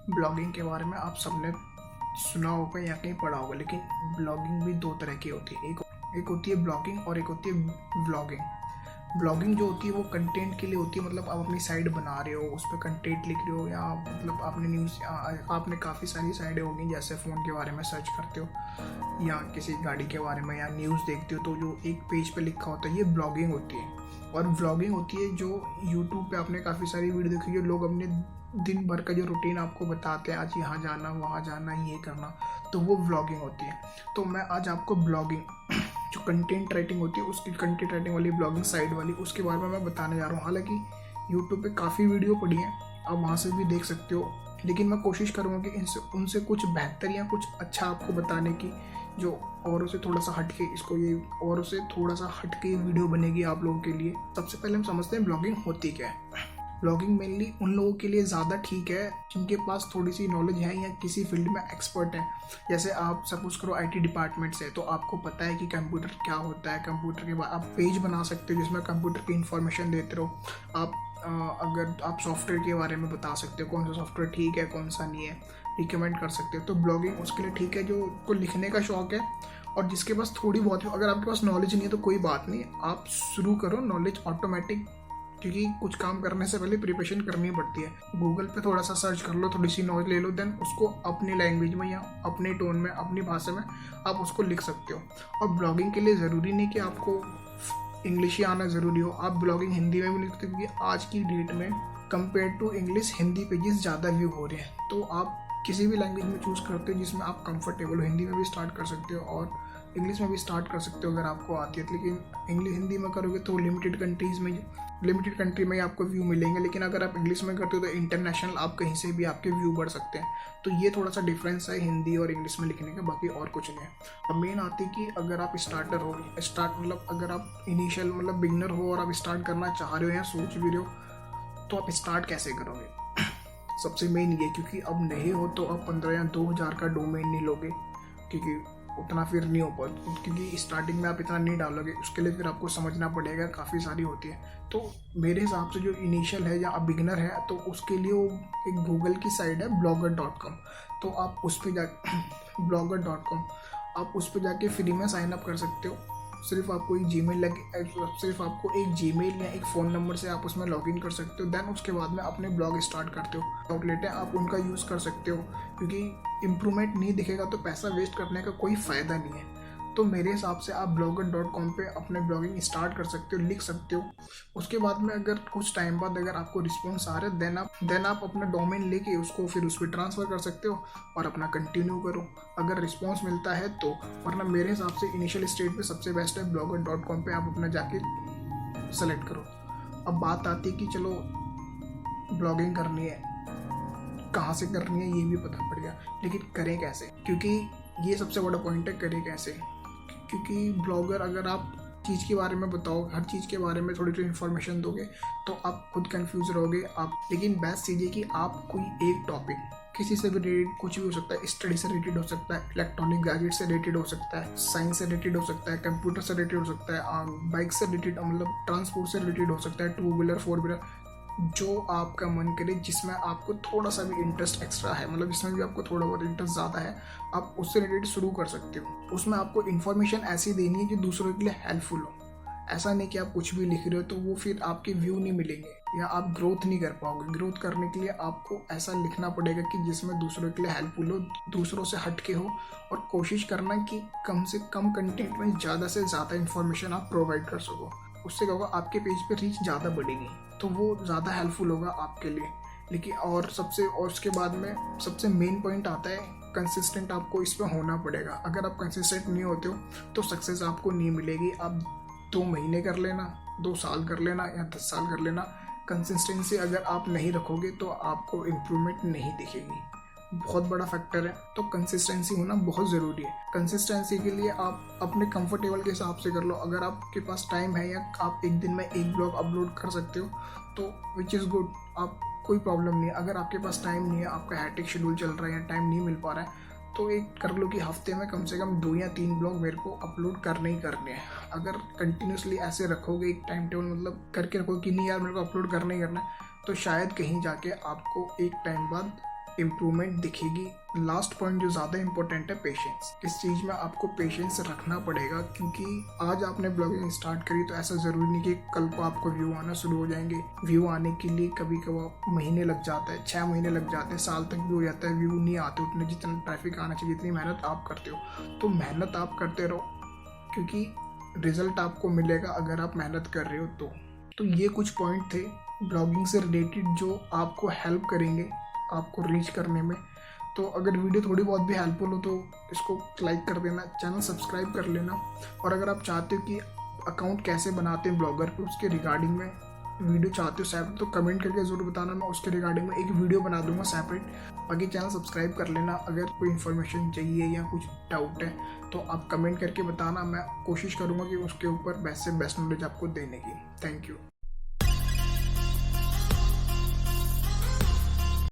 Blogging के बारे में आप सबने सुना होगा या कहीं पढ़ा होगा, लेकिन ब्लॉगिंग भी दो तरह की होती है। एक होती है ब्लॉगिंग और एक होती है व्लॉगिंग। ब्लॉगिंग जो होती है वो कंटेंट के लिए होती है, मतलब आप अपनी साइट बना रहे हो, उस पर कंटेंट लिख रहे हो, या मतलब आपने न्यूज़, आपने काफ़ी सारी साइटें होंगी, जैसे फ़ोन के बारे में सर्च करते हो या किसी गाड़ी के बारे में या न्यूज़ देखते हो, तो जो एक पेज पे लिखा होता है ये ब्लॉगिंग होती है। और व्लॉगिंग होती है जो यूट्यूब पे आपने काफ़ी सारी वीडियो देखी, जो लोग अपने दिन भर का जो रूटीन आपको बताते हैं, आज यहाँ जाना वहाँ जाना ये करना, तो वो व्लॉगिंग होती है। तो मैं आज आपको ब्लॉगिंग जो कंटेंट राइटिंग होती है, उसकी कंटेंट राइटिंग वाली ब्लॉगिंग साइट वाली, उसके बारे में मैं बताने जा रहा हूँ। हालांकि यूट्यूब पे काफ़ी वीडियो पड़ी हैं, आप वहाँ से भी देख सकते हो, लेकिन मैं कोशिश करूँगा कि इनसे उनसे कुछ बेहतर या कुछ अच्छा आपको बताने की, जो औरों से थोड़ा सा हटके इसको ये औरों से थोड़ा सा हटके वीडियो बनेगी आप लोगों के लिए। सबसे पहले हम समझते हैं ब्लॉगिंग होती क्या है। ब्लॉगिंग मेनली उन लोगों के लिए ज़्यादा ठीक है जिनके पास थोड़ी सी नॉलेज है या किसी फील्ड में एक्सपर्ट है। जैसे आप सपोज करो आईटी डिपार्टमेंट से, तो आपको पता है कि कंप्यूटर क्या होता है, कंप्यूटर के बाद आप पेज बना सकते हो जिसमें कंप्यूटर की इन्फॉर्मेशन देते रहो। आप अगर आप सॉफ्टवेयर के बारे में बता सकते हो, कौन सा सॉफ्टवेयर ठीक है कौन सा नहीं है, रिकमेंड कर सकते हो। तो ब्लॉगिंग उसके लिए ठीक है जो को लिखने का शौक है, और जिसके पास थोड़ी बहुत, अगर आपके पास नॉलेज नहीं है तो कोई बात नहीं, आप शुरू करो, नॉलेज ऑटोमेटिक, क्योंकि कुछ काम करने से पहले प्रिपरेशन करनी पड़ती है। गूगल पे थोड़ा सा सर्च कर लो, थोड़ी सी नॉलेज ले लो, देन उसको अपनी लैंग्वेज में या अपने टोन में, अपनी भाषा में आप उसको लिख सकते हो। और ब्लॉगिंग के लिए ज़रूरी नहीं कि आपको इंग्लिश ही आना ज़रूरी हो, आप ब्लॉगिंग हिंदी में भी लिख सकते हो, क्योंकि आज की डेट में compare to English Hindi pages ज़्यादा व्यू हो रहे हैं। तो आप किसी भी लैंग्वेज में चूज़ करते हो जिसमें आप कंफर्टेबल हो, हिंदी में भी स्टार्ट कर सकते हो और इंग्लिश में भी स्टार्ट कर सकते हो अगर आपको आती है। लेकिन इंग्लिश हिंदी में करोगे तो लिमिटेड कंट्री में ही आपको व्यू मिलेंगे, लेकिन अगर आप इंग्लिश में करते हो तो इंटरनेशनल आप कहीं से भी आपके व्यू बढ़ सकते हैं। तो ये थोड़ा सा डिफरेंस है हिंदी और इंग्लिश में लिखने का, बाकी और कुछ नहीं है। अब मेन आती है कि अगर आप स्टार्टर हो, मतलब अगर आप इनिशियल मतलब बिगनर हो और आप स्टार्ट करना चाह रहे हो या सोच भी रहे हो, तो आप स्टार्ट कैसे करोगे। सबसे मेन ये, क्योंकि अब नहीं हो तो आप 15 या 2000 का डोमेन नहीं लोगे, क्योंकि उतना फिर नहीं हो पाता, क्योंकि स्टार्टिंग में आप इतना नहीं डालोगे, उसके लिए फिर आपको समझना पड़ेगा, काफ़ी सारी होती है। तो मेरे हिसाब से जो इनिशियल है या आप बिगिनर है, तो उसके लिए वो एक गूगल की साइट है blogger.com, तो आप उस पर जा blogger.com आप उस पर जाके फ्री में साइन अप कर सकते हो। सिर्फ आपको एक जीमेल या एक फ़ोन नंबर से आप उसमें लॉगिन कर सकते हो। देन उसके बाद में अपने ब्लॉग स्टार्ट करते हो। आउटलेट है, आप उनका यूज़ कर सकते हो, क्योंकि इम्प्रूवमेंट नहीं दिखेगा तो पैसा वेस्ट करने का कोई फ़ायदा नहीं है। तो मेरे हिसाब से आप blogger.com पे अपने ब्लॉगिंग स्टार्ट कर सकते हो, लिख सकते हो। उसके बाद में अगर कुछ टाइम बाद अगर आपको रिस्पॉन्स आ रहा है, देन आप अपना डोमेन लेके उसको फिर उस पर ट्रांसफ़र कर सकते हो और अपना कंटिन्यू करो अगर रिस्पॉन्स मिलता है तो। वरना मेरे हिसाब से इनिशियल स्टेज पे सबसे बेस्ट है blogger.com पे आप अपना जाके सेलेक्ट करो। अब बात आती है कि चलो ब्लॉगिंग करनी है, कहाँ से करनी है ये भी पता पड़ गया, लेकिन करें कैसे, क्योंकि ये सबसे बड़ा पॉइंट है, करें कैसे। क्योंकि ब्लॉगर, अगर आप चीज़ के बारे में बताओ, हर चीज़ के बारे में थोड़ी थोड़ी इन्फॉर्मेशन दोगे तो आप खुद कंफ्यूज रहोगे आप। लेकिन बेस्ट चीज़ है कि आप कोई एक टॉपिक, किसी से भी रिलेटेड कुछ भी हो सकता है, स्टडी से रिलेटेड हो सकता है, इलेक्ट्रॉनिक गैजेट से रिलेटेड हो सकता है, साइंस से रिलेटेड हो सकता है, कंप्यूटर से रिलेटेड हो सकता है, बाइक से रिलेटेड, मतलब ट्रांसपोर्ट से रिलेटेड हो सकता है, 2 व्हीलर 4 व्हीलर, जो आपका मन करे, जिसमें आपको थोड़ा सा भी इंटरेस्ट एक्स्ट्रा है, मतलब जिसमें भी आपको थोड़ा बहुत इंटरेस्ट ज़्यादा है, आप उससे रिलेटेड शुरू कर सकते हो। उसमें आपको इन्फॉर्मेशन ऐसी देनी है जो दूसरों के लिए हेल्पफुल हो। ऐसा नहीं कि आप कुछ भी लिख रहे हो तो वो फिर आपके व्यू नहीं मिलेंगे या आप ग्रोथ नहीं कर पाओगे। ग्रोथ करने के लिए आपको ऐसा लिखना पड़ेगा कि जिसमें दूसरों के लिए हेल्पफुल हो, दूसरों से हटके हो, और कोशिश करना कि कम से कम कंटेंट में ज़्यादा से ज़्यादा इन्फॉर्मेशन आप प्रोवाइड कर सको। उससे क्या होगा, आपके पेज पे रीच ज़्यादा बढ़ेगी, तो वो ज़्यादा हेल्पफुल होगा आपके लिए। लेकिन और उसके बाद में सबसे मेन पॉइंट आता है, कंसिस्टेंट आपको इस पर होना पड़ेगा। अगर आप कंसिस्टेंट नहीं होते हो तो सक्सेस आपको नहीं मिलेगी। आप 2 महीने कर लेना, 2 साल कर लेना या 10 साल कर लेना, कंसिस्टेंसी अगर आप नहीं रखोगे तो आपको इम्प्रूवमेंट नहीं दिखेगी। बहुत बड़ा फैक्टर है, तो कंसिस्टेंसी होना बहुत ज़रूरी है। कंसिस्टेंसी के लिए आप अपने कंफर्टेबल के हिसाब से कर लो। अगर आपके पास टाइम है या आप एक दिन में एक ब्लॉग अपलोड कर सकते हो तो विच इज़ गुड, आप कोई प्रॉब्लम नहीं है। अगर आपके पास टाइम नहीं है, आपका हैट्रिक शेड्यूल चल रहा है या टाइम नहीं मिल पा रहा है, तो एक कर लो कि हफ्ते में कम से कम 2 या 3 ब्लॉग मेरे को अपलोड करने ही करने हैं। अगर कंटिन्यूसली ऐसे रखोगे, एक टाइम टेबल मतलब करके रखोगे कि नहीं यार मेरे को अपलोड करना ही करना है, तो शायद कहीं जाके आपको एक टाइम बाद इम्प्रूवमेंट दिखेगी। लास्ट पॉइंट जो ज़्यादा इंपॉर्टेंट है, पेशेंस। इस चीज़ में आपको पेशेंस रखना पड़ेगा, क्योंकि आज आपने ब्लॉगिंग स्टार्ट करी तो ऐसा ज़रूरी नहीं कि कल को आपको व्यू आना शुरू हो जाएंगे। व्यू आने के लिए कभी कभी महीने लग जाता है, 6 महीने लग जाते हैं, साल तक भी हो जाता है, व्यू नहीं आते उतने जितना ट्रैफिक आना चाहिए, जितनी मेहनत आप करते हो। तो मेहनत आप करते रहो, क्योंकि रिजल्ट आपको मिलेगा अगर आप मेहनत कर रहे हो तो ये कुछ पॉइंट थे ब्लॉगिंग से रिलेटेड जो आपको हेल्प करेंगे आपको रीच करने में। तो अगर वीडियो थोड़ी बहुत भी हेल्पफुल हो तो इसको लाइक कर देना, चैनल सब्सक्राइब कर लेना। और अगर आप चाहते हो कि अकाउंट कैसे बनाते हैं ब्लॉगर पे, उसके रिगार्डिंग में वीडियो चाहते हो सेपरेट, तो कमेंट करके ज़रूर बताना, मैं उसके रिगार्डिंग में एक वीडियो बना दूंगा सेपरेट। बाकी चैनल सब्सक्राइब कर लेना। अगर कोई इन्फॉर्मेशन चाहिए या कुछ डाउट है तो आप कमेंट करके बताना, मैं कोशिश करूँगा कि उसके ऊपर बेस्ट से बेस्ट नॉलेज आपको देने की। Thank you.